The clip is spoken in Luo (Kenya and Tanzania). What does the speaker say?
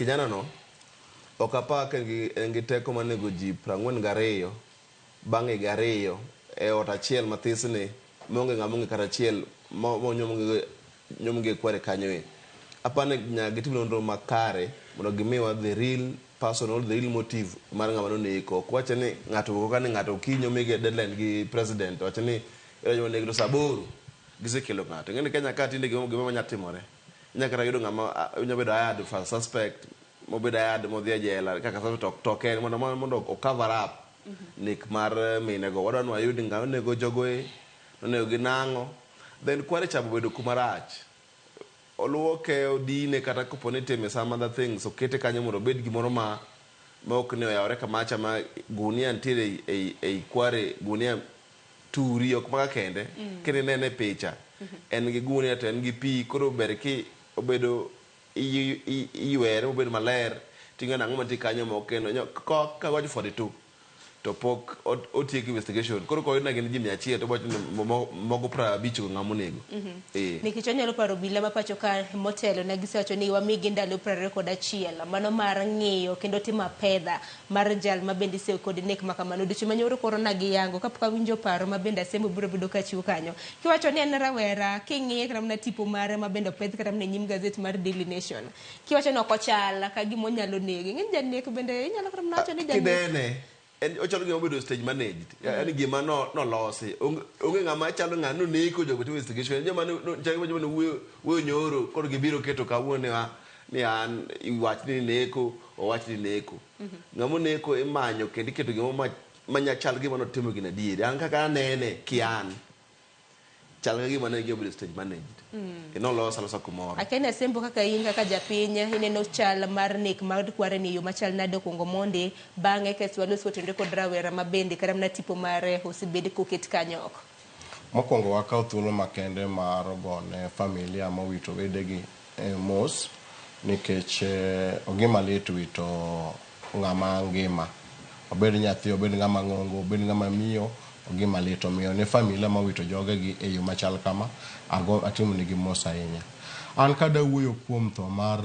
kijana no okapake ngi teko manego ji 42 bang'e gariyo e ot achiel mathisni monge ng'amonge kata achiel nyomge kware kanyoe. Apane gitim nonro makare mondo gimiwa the real personal, the real motive mar ng'ama noneko. Kwache ni ng'ato ka ni ng'ato kinyomige deadline gi president wacho ni yo negro saboro gisekelo ng'ato. Ng'eni Kenya ka tinde gima manyatimore. Nyaka yudo ng'ama unyabedo ayad for suspect mobedo ayad modhi jela kaka token mondo o cover up nik mar minego. Wadwa nwa yudi ng'ama nego jogoe nonego ginang'o then kware chabo bedo kumarach. Oluoke odine kata kopone time some other things okete kanyo mondo bed gimoro ma ok ne oyawre kamacha ma gunia ntiere ei kware gunia turi ok maka kende kene nene picha en gi gunia to en gi pi koro ber ki obedo iwere obedo maler tinga nang'o mantie kanyo ma okeno ka wacho 42 to pok otiek investigation koro ko na gin ji 100 to bocho mogo 50 ng'amo nego nikech onyalo paro bila ma pacho ka motelo ne gisewacho ni wamigi ndalo 21 mano mar ng'iyo kendo timo pedha mar jal ma bende se kod nek makamano dicho manyoro korona gi yango kapok awinjo paro ma bende asembo biro bedo ka chiwo kanyo kiwacho ni en rawera king'iye kata na tipo mare ma bende opedh kata na nyim gazet mar Daily Nation kiwacho ni ok ochala ka gimo nyalo nege ng'eny janek bende inyalo kata nacho ni janek en ochalo gima obedo stage managed yani gima no losi onge ng'ama chalo ng'ano neko jogo to investigation joma no wuoyo nyoro kod gibiro keto kawuone ni an iwach ni neko owach ni neko ng'amo neko imanyo kendo iketo gima manyachal gima notimo gina diere an kaka anene kian chal gima ne obedo stage managed no losa kumoro akene sembo kaka in kaka japinya ineno chal mar nek mar kware ni yo machal nade kongo monde bang'e keswa loso tende kod rawera mabende kata na tipo mare osebed koket kanyok mokwongo wakaw thuolo makende mar gone familia mowito wedegi mos nikech ogima lit wito ng'ama ngima obed nyathi obed ng'ama ng'ongo obed ng'ama miyo ogima lit omiyo ne familia mowito jogegi e yo machal kama atimo nigi mos ahinya an kada wuoyo kuom tho mar